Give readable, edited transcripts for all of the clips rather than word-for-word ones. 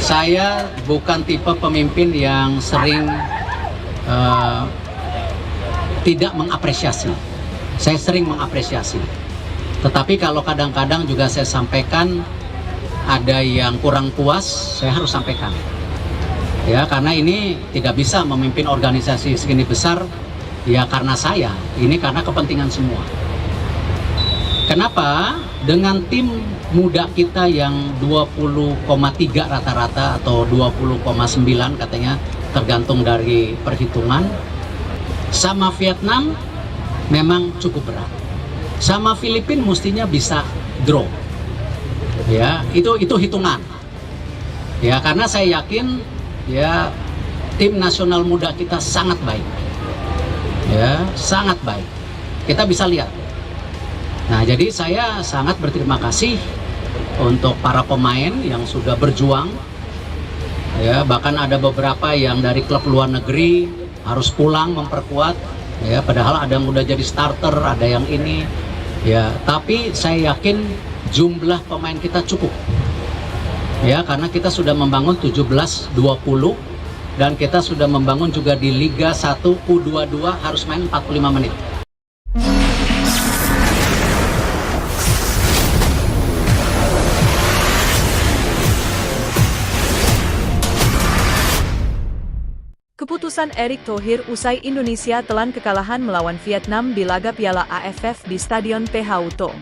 Saya bukan tipe pemimpin yang sering tidak mengapresiasi. Saya sering mengapresiasi. Tetapi kalau kadang-kadang juga saya sampaikan ada yang kurang puas, saya harus sampaikan. Ya, karena ini tidak bisa memimpin organisasi segini besar ya karena saya, ini karena kepentingan semua. Kenapa? Dengan tim muda kita yang 20,3 rata-rata atau 20,9 katanya tergantung dari perhitungan, sama Vietnam memang cukup berat. Sama Filipina mestinya bisa draw. Ya, itu hitungan. Ya, karena saya yakin ya tim nasional muda kita sangat baik. Ya, sangat baik. Kita bisa lihat. Nah, jadi saya sangat berterima kasih untuk para pemain yang sudah berjuang. Ya, bahkan ada beberapa yang dari klub luar negeri harus pulang memperkuat. Ya, padahal ada yang udah jadi starter, ada yang ini. Ya, tapi saya yakin jumlah pemain kita cukup. Ya, karena kita sudah membangun 17-20 dan kita sudah membangun juga di Liga 1 U22 harus main 45 menit. Keputusan Erick Thohir usai Indonesia telan kekalahan melawan Vietnam di laga Piala AFF di Stadion PH Hutong,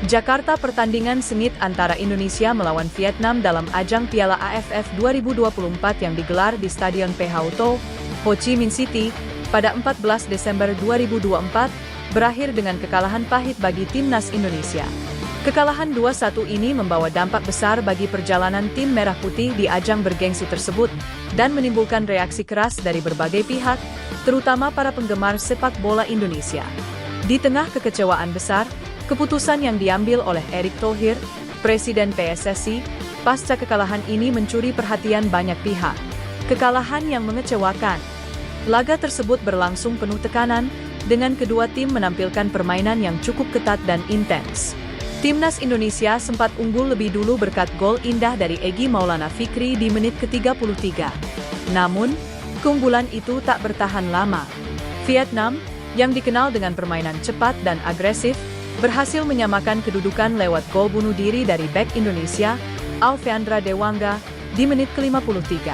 Jakarta. Pertandingan sengit antara Indonesia melawan Vietnam dalam ajang Piala AFF 2024 yang digelar di Stadion PH Hutong, Ho Chi Minh City, pada 14 Desember 2024, berakhir dengan kekalahan pahit bagi timnas Indonesia. Kekalahan 2-1 ini membawa dampak besar bagi perjalanan tim Merah Putih di ajang bergengsi tersebut dan menimbulkan reaksi keras dari berbagai pihak, terutama para penggemar sepak bola Indonesia. Di tengah kekecewaan besar, keputusan yang diambil oleh Erick Thohir, Presiden PSSI, pasca kekalahan ini mencuri perhatian banyak pihak. Kekalahan yang mengecewakan. Laga tersebut berlangsung penuh tekanan, dengan kedua tim menampilkan permainan yang cukup ketat dan intens. Timnas Indonesia sempat unggul lebih dulu berkat gol indah dari Egy Maulana Fikri di menit ke-33. Namun, keunggulan itu tak bertahan lama. Vietnam, yang dikenal dengan permainan cepat dan agresif, berhasil menyamakan kedudukan lewat gol bunuh diri dari bek Indonesia, Alfeandra Dewanga, di menit ke-53.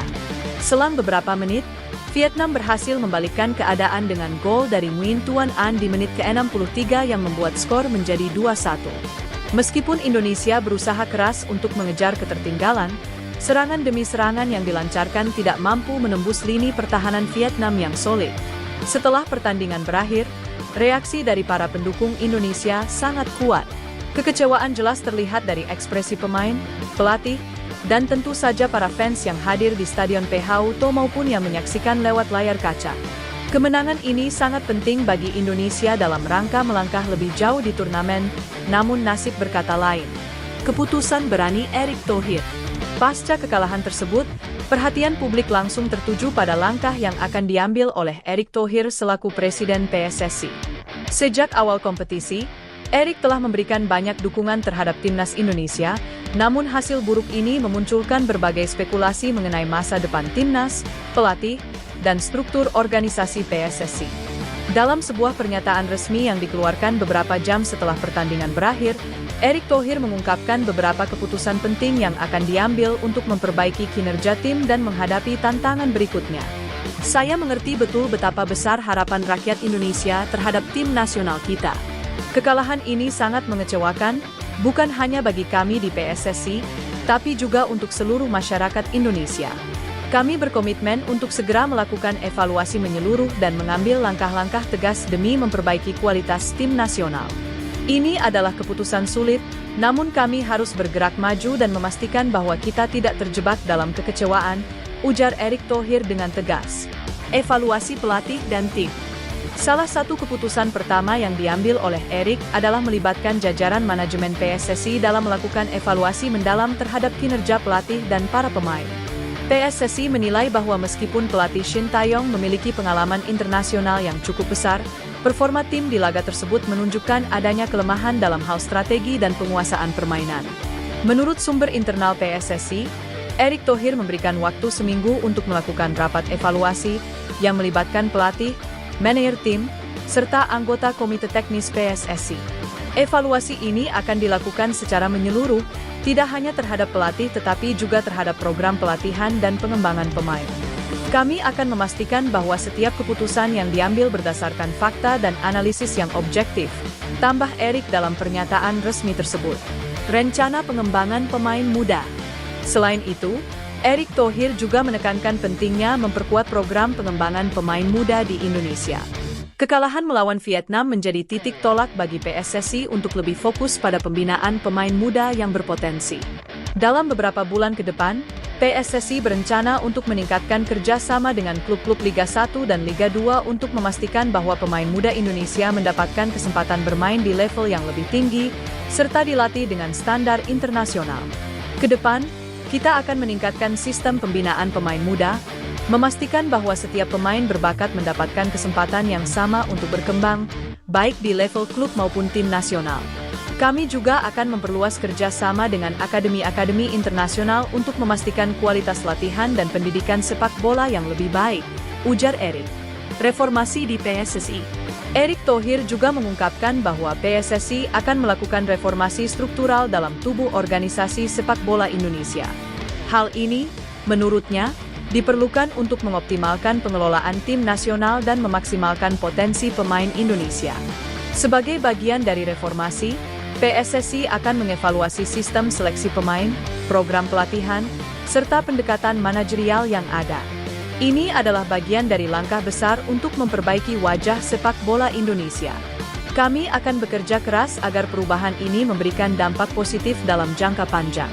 Selang beberapa menit, Vietnam berhasil membalikkan keadaan dengan gol dari Nguyen Tuan An di menit ke-63 yang membuat skor menjadi 2-1. Meskipun Indonesia berusaha keras untuk mengejar ketertinggalan, serangan demi serangan yang dilancarkan tidak mampu menembus lini pertahanan Vietnam yang solid. Setelah pertandingan berakhir, reaksi dari para pendukung Indonesia sangat kuat. Kekecewaan jelas terlihat dari ekspresi pemain, pelatih, dan tentu saja para fans yang hadir di Stadion PH Hutong maupun yang menyaksikan lewat layar kaca. Kemenangan ini sangat penting bagi Indonesia dalam rangka melangkah lebih jauh di turnamen, namun nasib berkata lain. Keputusan berani Erick Thohir. Pasca kekalahan tersebut, perhatian publik langsung tertuju pada langkah yang akan diambil oleh Erick Thohir selaku Presiden PSSI. Sejak awal kompetisi, Erick telah memberikan banyak dukungan terhadap timnas Indonesia, namun hasil buruk ini memunculkan berbagai spekulasi mengenai masa depan timnas, pelatih, dan struktur organisasi PSSI. Dalam sebuah pernyataan resmi yang dikeluarkan beberapa jam setelah pertandingan berakhir, Erick Thohir mengungkapkan beberapa keputusan penting yang akan diambil untuk memperbaiki kinerja tim dan menghadapi tantangan berikutnya. Saya mengerti betul betapa besar harapan rakyat Indonesia terhadap tim nasional kita. Kekalahan ini sangat mengecewakan, bukan hanya bagi kami di PSSI, tapi juga untuk seluruh masyarakat Indonesia. Kami berkomitmen untuk segera melakukan evaluasi menyeluruh dan mengambil langkah-langkah tegas demi memperbaiki kualitas tim nasional. Ini adalah keputusan sulit, namun kami harus bergerak maju dan memastikan bahwa kita tidak terjebak dalam kekecewaan, ujar Erick Thohir dengan tegas. Evaluasi pelatih dan tim. Salah satu keputusan pertama yang diambil oleh Erick adalah melibatkan jajaran manajemen PSSI dalam melakukan evaluasi mendalam terhadap kinerja pelatih dan para pemain. PSSI menilai bahwa meskipun pelatih Shin Tae-yong memiliki pengalaman internasional yang cukup besar, performa tim di laga tersebut menunjukkan adanya kelemahan dalam hal strategi dan penguasaan permainan. Menurut sumber internal PSSI, Erick Thohir memberikan waktu seminggu untuk melakukan rapat evaluasi yang melibatkan pelatih, manajer tim, serta anggota komite teknis PSSI. Evaluasi ini akan dilakukan secara menyeluruh, tidak hanya terhadap pelatih tetapi juga terhadap program pelatihan dan pengembangan pemain. Kami akan memastikan bahwa setiap keputusan yang diambil berdasarkan fakta dan analisis yang objektif, tambah Erick dalam pernyataan resmi tersebut. Rencana pengembangan pemain muda. Selain itu, Erick Thohir juga menekankan pentingnya memperkuat program pengembangan pemain muda di Indonesia. Kekalahan melawan Vietnam menjadi titik tolak bagi PSSI untuk lebih fokus pada pembinaan pemain muda yang berpotensi. Dalam beberapa bulan ke depan, PSSI berencana untuk meningkatkan kerjasama dengan klub-klub Liga 1 dan Liga 2 untuk memastikan bahwa pemain muda Indonesia mendapatkan kesempatan bermain di level yang lebih tinggi, serta dilatih dengan standar internasional. Kedepan, kita akan meningkatkan sistem pembinaan pemain muda, memastikan bahwa setiap pemain berbakat mendapatkan kesempatan yang sama untuk berkembang, baik di level klub maupun tim nasional. Kami juga akan memperluas kerjasama dengan akademi-akademi internasional untuk memastikan kualitas latihan dan pendidikan sepak bola yang lebih baik, ujar Erick. Reformasi di PSSI. Erick Thohir juga mengungkapkan bahwa PSSI akan melakukan reformasi struktural dalam tubuh organisasi sepak bola Indonesia. Hal ini, menurutnya, diperlukan untuk mengoptimalkan pengelolaan tim nasional dan memaksimalkan potensi pemain Indonesia. Sebagai bagian dari reformasi, PSSI akan mengevaluasi sistem seleksi pemain, program pelatihan, serta pendekatan manajerial yang ada. Ini adalah bagian dari langkah besar untuk memperbaiki wajah sepak bola Indonesia. Kami akan bekerja keras agar perubahan ini memberikan dampak positif dalam jangka panjang.